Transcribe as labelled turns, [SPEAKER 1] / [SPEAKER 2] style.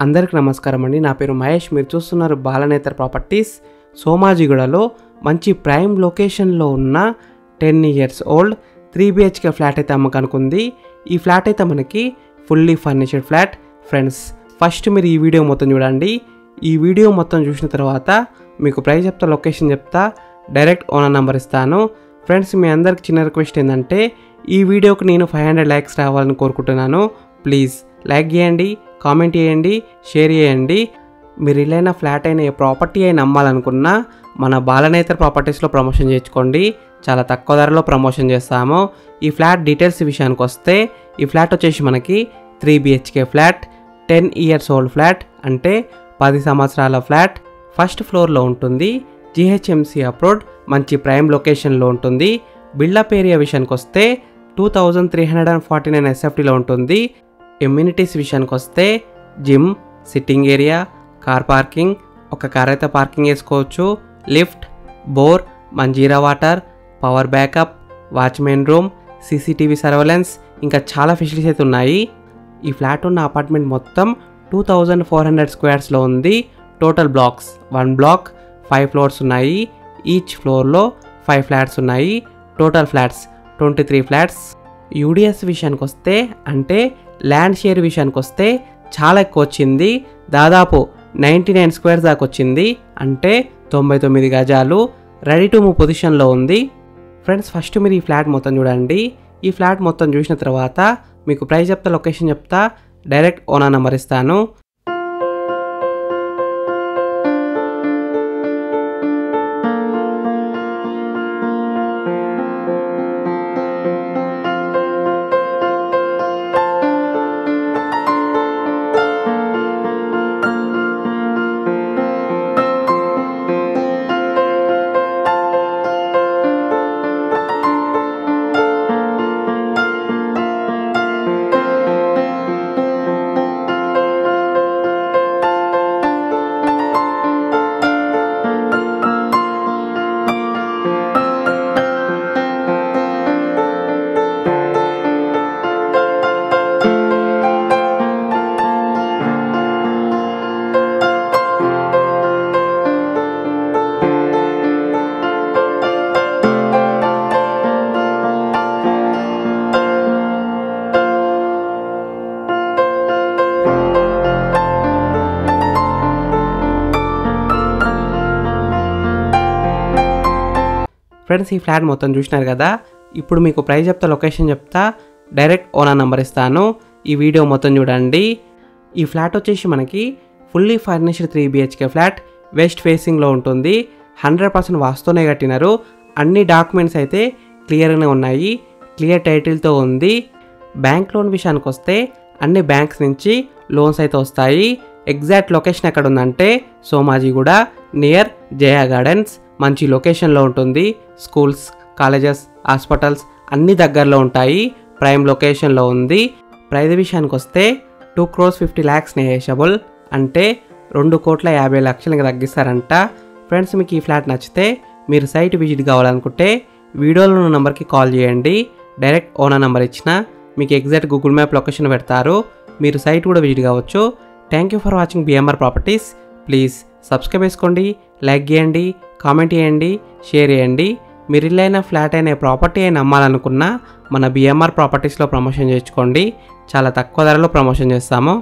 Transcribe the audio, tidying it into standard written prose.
[SPEAKER 1] అందరికీ నమస్కారం అండి. నా పేరు మహేష్. మీరు చూస్తున్నారు బాలనేత్ర ప్రాపర్టీస్. సోమాజిగూడలో మంచి ప్రైమ్ లొకేషన్లో ఉన్న 10 years ఓల్డ్ 3 BHK ఫ్లాట్ అయితే అమ్మకానికి ఉంది. ఈ ఫ్లాట్ అయితే మనకి ఫుల్లీ ఫర్నిచర్డ్ ఫ్లాట్. ఫ్రెండ్స్, ఫస్ట్ మీరు ఈ వీడియో మొత్తం చూడండి. ఈ వీడియో మొత్తం చూసిన తర్వాత మీకు ప్రైస్ చెప్తా, లొకేషన్ చెప్తా, డైరెక్ట్ ఓనర్ నెంబర్ ఇస్తాను. ఫ్రెండ్స్, మీ అందరికి చిన్న రిక్వెస్ట్ ఏంటంటే ఈ వీడియోకి నేను 500 likes రావాలని కోరుకుంటున్నాను. ప్లీజ్ లైక్ చేయండి, కామెంట్ చేయండి, షేర్ చేయండి. మీరు ఇల్లైన ఫ్లాట్ అయినా ఏ ప్రాపర్టీ అయినా అమ్మాలనుకున్నా మన బాలనేత్ర ప్రాపర్టీస్లో ప్రమోషన్ చేయించుకోండి. చాలా తక్కువ ధరలో ప్రమోషన్ చేస్తాము. ఈ ఫ్లాట్ డీటెయిల్స్ విషయానికి వస్తే ఈ ఫ్లాట్ వచ్చేసి మనకి 3 BHK flat, 10 years old flat, అంటే 10 సంవత్సరాల ఫ్లాట్. ఫస్ట్ ఫ్లోర్లో ఉంటుంది. GHMC అప్రూవ్డ్, మంచి ప్రైమ్ లొకేషన్లో ఉంటుంది. బిల్డప్ ఏరియా విషయానికి వస్తే 2349 SFTలో ఉంటుంది. ఎమ్యూనిటీస్ విషయానికి వస్తే gym, sitting area, car parking, ఒక కార్ అయితే పార్కింగ్ చేసుకోవచ్చు, lift, bore, Manjira water, power backup, watchman room, CCTV surveillance, ఇంకా చాలా ఫెసిలిటీస్ అయితే ఉన్నాయి. ఈ ఫ్లాట్ ఉన్న అపార్ట్మెంట్ మొత్తం 2400 squaresలో ఉంది. టోటల్ బ్లాక్స్ 1 block 5 floors ఉన్నాయి. ఈచ్ ఫ్లోర్లో 5 flats ఉన్నాయి. Total flats 23 flats. UDS విషయానికి వస్తే, అంటే ల్యాండ్ షేర్ విషయానికి వస్తే చాలా ఎక్కువ వచ్చింది. దాదాపు 99 squares దాకా వచ్చింది, అంటే 99 గజాలు. రెడీ టు మూవ్ పొజిషన్లో ఉంది. ఫ్రెండ్స్, ఫస్ట్ మీరు ఈ ఫ్లాట్ మొత్తం చూడండి. ఈ ఫ్లాట్ మొత్తం చూసిన తర్వాత మీకు ప్రైస్ చెప్తా, లొకేషన్ చెప్తా, డైరెక్ట్ ఓనర్ నెంబర్ ఇస్తాను. ఫ్రెండ్స్, ఈ ఫ్లాట్ మొత్తం చూసినారు కదా. ఇప్పుడు మీకు ప్రైస్ చెప్తా, లొకేషన్ చెప్తా, డైరెక్ట్ ఓనర్ నెంబర్ ఇస్తాను. ఈ వీడియో మొత్తం చూడండి. ఈ ఫ్లాట్ వచ్చేసి మనకి fully furnished 3 BHK flat, west ఫేసింగ్లో ఉంటుంది. 100% వాస్తునే కట్టినారు. అన్ని డాక్యుమెంట్స్ అయితే క్లియర్గానే ఉన్నాయి. క్లియర్ టైటిల్తో ఉంది. బ్యాంక్ లోన్ విషయానికి వస్తే అన్ని బ్యాంక్స్ నుంచి లోన్స్ అయితే వస్తాయి. ఎగ్జాక్ట్ లొకేషన్ ఎక్కడ ఉందంటే సోమాజిగూడ నియర్ జయా గార్డెన్స్. మంచి లొకేషన్లో ఉంటుంది. స్కూల్స్, కాలేజెస్, హాస్పిటల్స్ అన్నీ దగ్గరలో ఉంటాయి. ప్రైమ్ లొకేషన్లో ఉంది. ప్రైస్ విషయానికి వస్తే 2,50 lakhs నెగోషియబుల్, అంటే 2,50 lakhs తగ్గిస్తారంట. ఫ్రెండ్స్, మీకు ఈ ఫ్లాట్ నచ్చితే మీరు సైట్ విజిట్ కావాలనుకుంటే వీడియోలో ఉన్న నెంబర్కి కాల్ చేయండి. డైరెక్ట్ ఓనర్ నెంబర్ ఇచ్చిన మీకు ఎగ్జాక్ట్ గూగుల్ మ్యాప్ లొకేషన్ పెడతారు. మీరు సైట్ కూడా విజిట్ కావచ్చు. Thank you for watching BMR properties. Please subscribe చేసుకోండి, లైక్ చేయండి, కామెంట్ చేయండి, షేర్ చేయండి. మీరు ఇల్లైన ఫ్లాట్ అయినా ప్రాపర్టీ అయినా అమ్మాలనుకున్నా మన BMR ప్రాపర్టీస్లో ప్రమోషన్ చేయించుకోండి. చాలా తక్కువ ధరలో ప్రమోషన్ చేస్తాము.